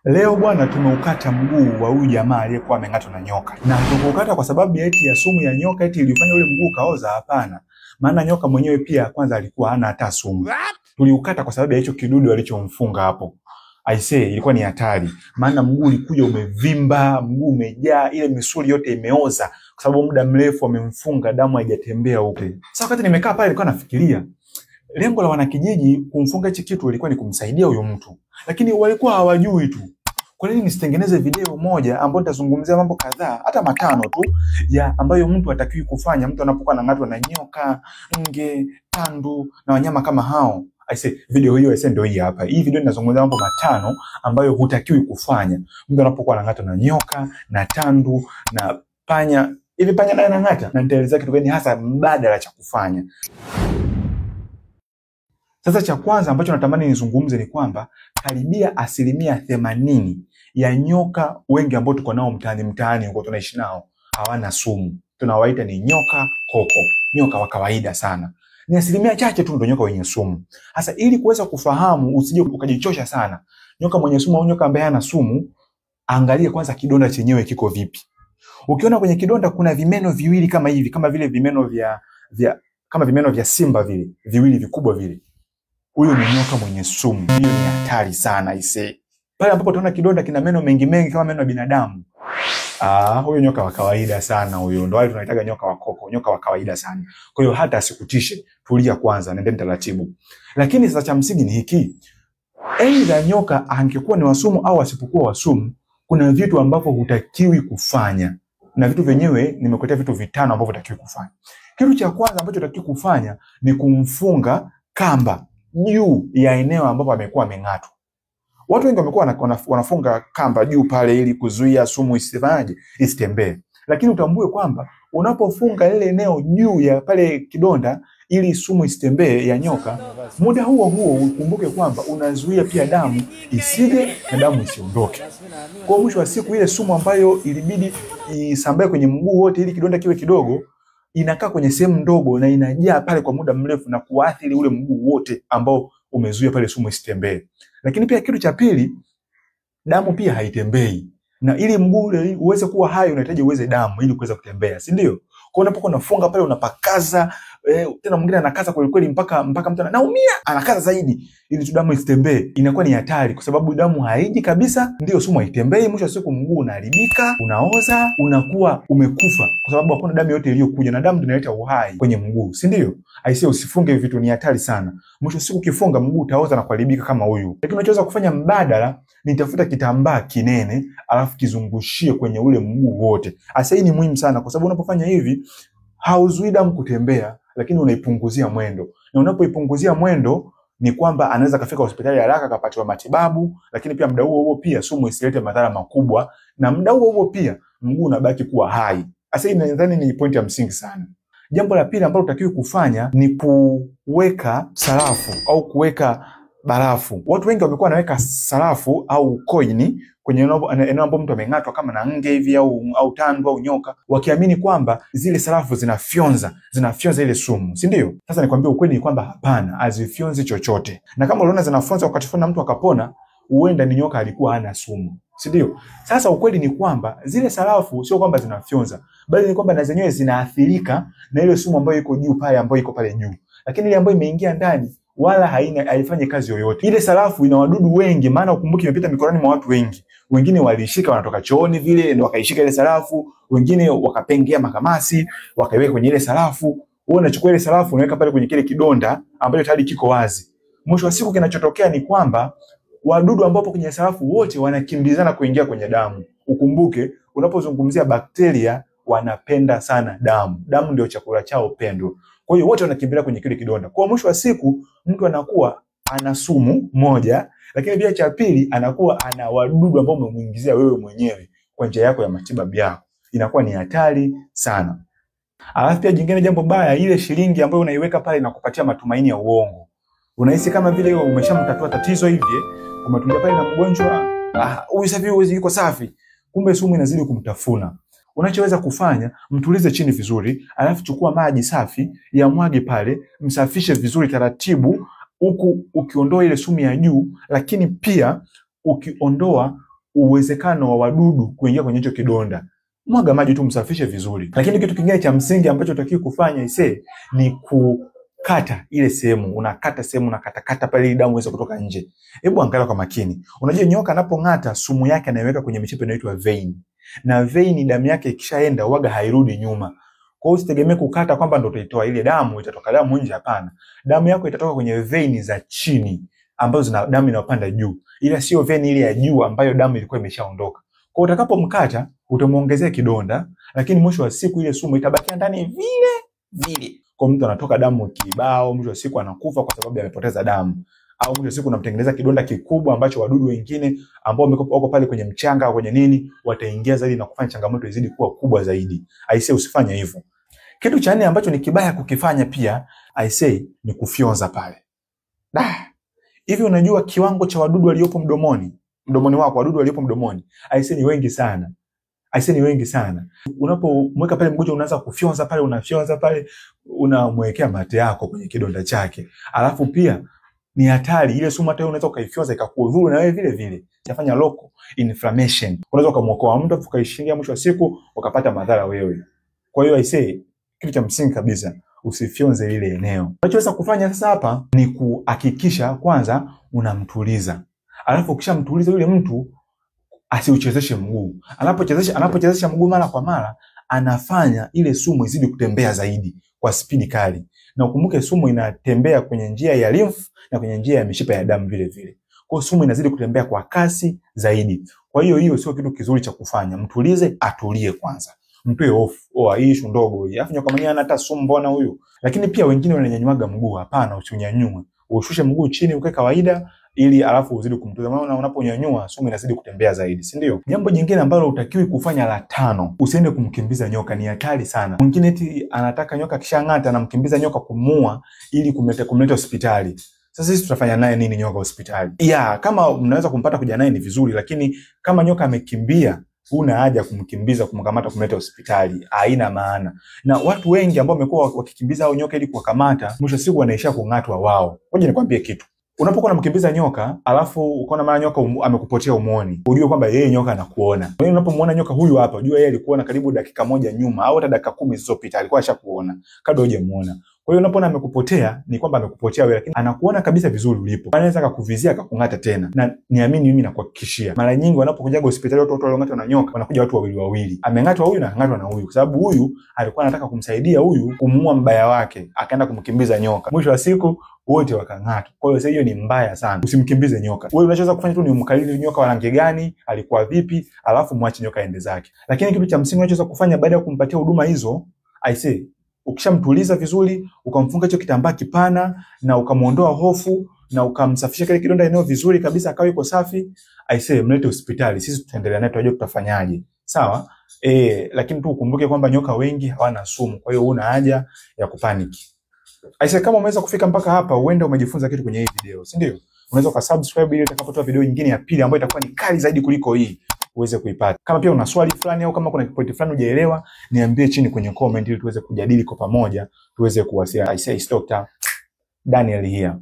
Leo bwana tumeukata mguu wa huyu jamaa aliyekuwa ameng'atwa na nyoka. Na tukukata kwa sababu eti ya sumu ya nyoka eti ilifanya ule mguu kaoza? Hapana. Maana nyoka mwenyewe pia kwanza alikuwa hana hata sumu. Tuliukata kwa sababu ya hicho kidudu alichomfunga hapo. I say ilikuwa ni hatari. Maana mguu ulikuja umevimba, mguu umejaa, ile misuli yote imeoza kwa sababu muda mrefu amemfunga, damu haijatembea huko. Sasa wakati nimekaa pale nilikuwa nafikiria lengo la wanakijiji kumfunga hichi kitu ilikuwa ni kumsaidia huyo mtu. Lakini walikuwa hawajui tu. Kwa nini nisitengeneze video moja ambayo nitazungumzia mambo kadhaa, hata matano tu, ya ambayo mtu hatakiwi kufanya mtu anapokuwa anang'atwa na nyoka, nge, tandu na wanyama kama hao. Video hiyo ndio hii hapa. Hii video ninazungumzia mambo matano ambayo hutakiwi kufanya mtu anapokuwa anang'atwa na nyoka, na tandu, na panya. Hivi panya naye anang'ata, na nitaelezea kitu gani hasa mbadala cha kufanya. Sasa cha kwanza ambacho natamani nizungumze ni kwamba karibia 80% ya nyoka wengi ambao tuko nao mtaani huko tunaishi nao hawana sumu. Tunawaita ni nyoka koko, nyoka wa kawaida sana. Ni 1% chache tu ndio nyoka wenye sumu. Sasa ili kuweza kufahamu usije ukajichosha sana, nyoka mwenye sumu au nyoka ambaye hana sumu, angalia kwanza kidonda chenyewe kiko vipi. Ukiona kwenye kidonda kuna vimeno viwili kama hivi, kama vile vimeno vya simba vile, viwili vikubwa vile, huyo ni nyoka mwenye sumu. Hiyo ni hatari sana ise. Pale ambapo tunaona kidonda kina meno mengi kama meno ya binadamu, huyo nyoka wa kawaida sana huyo. Ndio wale tunaitaga nyoka wa koko, nyoka wa kawaida sana. Kwa hiyo hata asikutishe, tulia kwanza, nendeni taratibu. Lakini sasa cha msingi ni hiki. Aidha nyoka angekuwa ni wasumu au asipokuwa wasumu, kuna vitu ambavyo hutakiwi kufanya. Na vitu vyenyewe nimekuletea vitu 5 ambavyo hutakiwi kufanya. Kitu cha kwanza ambacho hutakiwi kufanya ni kumfunga kamba juu ya eneo ambapo amekuwa ameng'atwa. Watu wengi wamekuwa wanafunga kamba juu pale ili kuzuia sumu isitembee. Lakini utambue kwamba unapofunga ile eneo juu ya pale kidonda ili sumu isitembee ya nyoka, muda huo ukumbuke kwamba unazuia pia damu isije na damu isiondoke. Kwa mwisho wa siku ile sumu ambayo ilibidi isambae kwenye mguu wote ili kidonda kiwe kidogo, inakaa kwenye sehemu ndogo na inajaa pale kwa muda mrefu na kuathiri ule mguu wote ambao umezuia pale sumu isitembee. Lakini pia kitu cha pili, damu pia haitembei. Na ili mguu ule uweze kuwa hai unahitaji uweze damu ili kuweza kutembea, si ndio? Kwa unapokuwa unafunga pale unapakaza, tena mwingine anakaza kweli mpaka mtu anaumia, anakaza zaidi ili damu isitembee. Inakuwa ni hatari kwa sababu damu haiji kabisa, ndio sumu haitembei. Mwisho wa siku mguu unaharibika, unaoza, unakuwa umekufa kwa sababu hakuna damu yote iliyokuja, na damu inaleta uhai kwenye mguu, si ndio? Usifunge vitu, ni hatari sana. Mwisho wa siku ukifunga mguu utaoza na kuharibika kama huyu. Lakini unachoweza kufanya mbadala ni tafuta kitambaa kinene alafu kizungushie kwenye ule mguu wote. Hii ni muhimu sana kwa sababu unapofanya hivi hauzuii damu kutembea, lakini unaipunguzia mwendo. Na unapoipunguzia mwendo ni kwamba anaweza kafika hospitali haraka akapatiwa matibabu, lakini pia muda huo pia sumu isilete madhara makubwa, na muda huo pia mguu unabaki kuwa hai. Hii nadhani ni point ya msingi sana. Jambo la pili ambalo utakiwa kufanya ni kuweka sarafu au kuweka barafu. Watu wengi wamekuwa wanaweka sarafu au coin kwenye eneo ambapo mtu ameng'atwa kama na nge hivi au tandu au nyoka, wakiamini kwamba zile sarafu zinafyonza ile sumu, si ndio? Sasa nikwambia ukweli ni kwamba hapana, hazifyonzi chochote. Na kama uliona zinafyonza wakati fulani mtu akapona, huenda ni nyoka alikuwa hana sumu, si ndio? Sasa ukweli ni kwamba zile sarafu sio kwamba zinafyonza, bali ni kwamba na zenyewe zinaathirika na ile sumu ambayo iko juu pale, ambayo iko pale juu. Lakini ile ambayo imeingia ndani wala haifanyi kazi yoyote. Ile sarafu ina wadudu wengi, maana ukumbuke imepita mikononi mwa watu wengi. Wengine walishika wanatoka chooni vile ndio wakaishika ile sarafu, wengine wakapengea makamasi wakaiweka kwenye ile sarafu. Wewe unachukua ile sarafu unaweka pale kwenye kile kidonda ambacho tayari kiko wazi. Mwisho wa siku kinachotokea ni kwamba wadudu ambao kwenye sarafu wote wanakimbizana kuingia kwenye damu. Ukumbuke unapozungumzia bakteria wanapenda sana damu. Damu ndio chakula chao pendwa. Kwa hiyo wote wanakimbilia kwenye kile kidonda. Kwa mwisho wa siku mtu anakuwa ana sumu moja, lakini pia cha pili anakuwa ana wadudu ambao umemuingizia wewe mwenyewe kwa njia yako ya matibabu yako. Inakuwa ni hatari sana. Alafu pia jingine jambo baya, ile shilingi ambayo unaiweka pale inakupatia matumaini ya uongo. Unahisi kama vile umeshamtatua tatizo hivi, umetumia pale na mgonjwa, huyu sasa yuko safi. Kumbe sumu inazidi kumtafuna. Unachoweza kufanya, mtulize chini vizuri, alafu chukua maji safi, yamwage pale, msafishe vizuri taratibu, huku ukiondoa ile sumu ya juu, lakini pia ukiondoa uwezekano wa wadudu kuingia kwenye hicho kidonda, mwaga maji tu, msafishe vizuri. Lakini kitu kingine cha msingi ambacho utakiwa kufanya ni kukata ile sehemu. Unakata sehemu, unakata pale ili damu iweze kutoka nje. Hebu angalia kwa makini. Unajua nyoka anapong'ata sumu yake anaiweka kwenye mishipa inaitwa vein. Na vein damu yake ikishaenda huaga hairudi nyuma. Kwa hiyo usitegemee kukata kwamba ndio utaitoa ile damu, itatoka damu nje, hapana. Damu yako itatoka kwenye vein za chini ambazo zina damu inayopanda juu. Ila sio vein ile ya juu ambayo damu ilikuwa imeshaondoka. Kwa utakapomkata utamuongezea kidonda, lakini mwisho wa siku ile sumu itabakia ndani vile. Kwa mtu anatoka damu kibao, mwisho wa siku anakufa kwa sababu amepoteza damu. Au mwisho wa siku unamtengeneza kidonda kikubwa ambacho wadudu wengine ambao wako pale kwenye mchanga au kwenye nini wataingia zaidi na kufanya changamoto izidi kuwa kubwa zaidi. Usifanye hivyo. Kitu cha nne ambacho ni kibaya kukifanya pia, ni kufyonza pale. Hivi unajua kiwango cha wadudu waliopo mdomoni wako, wadudu waliopo mdomoni, ni wengi sana. Ni wengi sana. Unapomweka pale mgonjwa unaanza kufyonza pale, unafyonza pale, unamwekea mate yako kwenye kidonda chake. Alafu pia ni hatari ile sumu, hata unaweza ukaifyonza ikakudhuru na wewe vile. Itafanya local inflammation. Unaweza kumwokoa mtu ukaishingia, mwisho wa siku ukapata madhara wewe. Kwa hiyo kitu cha msingi kabisa, usifyonze ile eneo. Unachoweza kufanya sasa hapa ni kuhakikisha kwanza unamtuliza. Alafu ukishamtuliza yule mtu asiuchezeshe mguu. Anapochezesha mguu mara kwa mara, anafanya ile sumu izidi kutembea zaidi kwa spidi kali. Na ukumbuke sumu inatembea kwenye njia ya lymph na kwenye njia ya mishipa ya damu vile. Kwa sumu inazidi kutembea kwa kasi zaidi. Kwa hiyo sio kitu kizuri cha kufanya. Mtulize, atulie kwanza. Mpe hofu. Hii issue ndogo hii. Afu nyoka mwenyewe ana hata sumu, mbona huyu? Lakini pia wengine wananyanyuaga mguu. Hapana, usinyanyue. Ushushe mguu chini ukae kawaida, ili alafu uzidi kumtuliza. Maana unaponyanyua sumu inazidi kutembea zaidi, si ndio? Jambo jingine ambalo utakiwi kufanya la 5, usiende kumkimbiza nyoka, ni hatari sana. Mwingine eti anataka nyoka kishang'ata na mkimbiza nyoka kumuua ili kumleta hospitali. Sasa sisi tutafanya naye nini nyoka hospitali? Kama mnaweza kumpata kuja naye ni vizuri, lakini kama nyoka amekimbia, huna haja kumkimbiza, kumkamata, kumleta hospitali. Haina maana. Na watu wengi ambao wamekuwa wakikimbiza hao nyoka ili kuwakamata, mwisho siku wanaisha kung'atwa wao. Ngoja nikwambie kitu. Unapokuwa unamkimbiza nyoka, alafu ukaona mara nyoka amekupotea umuoni, ujue kwamba yeye nyoka anakuona. Kwa hiyo unapomuona nyoka huyu hapa, ujue yeye alikuona karibu dakika moja nyuma au hata dakika 10 zilizopita, alikuwa ashakuona kabla hujamuona. Kwa hiyo unapoona amekupotea, ni kwamba amekupotea wewe, lakini anakuona kabisa vizuri ulipo. Anaweza akakuvizia akakung'ata tena. Na niamini mimi nakuhakikishia, mara nyingi wanapokuja hospitali watu waliong'atwa na nyoka, wanakuja watu wawili. Ameng'atwa huyu na ang'atwa na huyu, kwa sababu huyu alikuwa anataka kumsaidia huyu kumuua mbaya wake, akaenda kumkimbiza nyoka. Mwisho wa siku wote wakang'atwa. Kwa hiyo hiyo ni mbaya sana. Usimkimbize nyoka. Wewe unachoweza kufanya tu ni umkalili nyoka wa rangi gani, alikuwa vipi, alafu muache nyoka aende zake. Lakini kitu cha msingi unachoweza kufanya baada ya kumpatia huduma hizo, ukishamtuliza vizuri, ukamfunga hicho kitambaa kipana na ukamuondoa hofu na ukamsafisha kile kidonda eneo vizuri kabisa, akawa yuko safi, mlete hospitali. Sisi tutaendelea naye, tutajua tutafanyaje. Sawa? Lakini tu ukumbuke kwamba nyoka wengi hawana sumu. Kwa hiyo huna haja ya kupaniki. Kama umeweza kufika mpaka hapa, uende umejifunza kitu kwenye hii video, si ndio? Unaweza ukasubscribe ili utakapotoa video nyingine ya pili ambayo itakuwa ni kali zaidi kuliko hii, uweze kuipata. Kama pia una swali fulani au kama kuna point fulani hujaelewa, niambie chini kwenye comment ili tuweze kujadili kwa pamoja, tuweze kuwasiliana. Dr. Daniel here.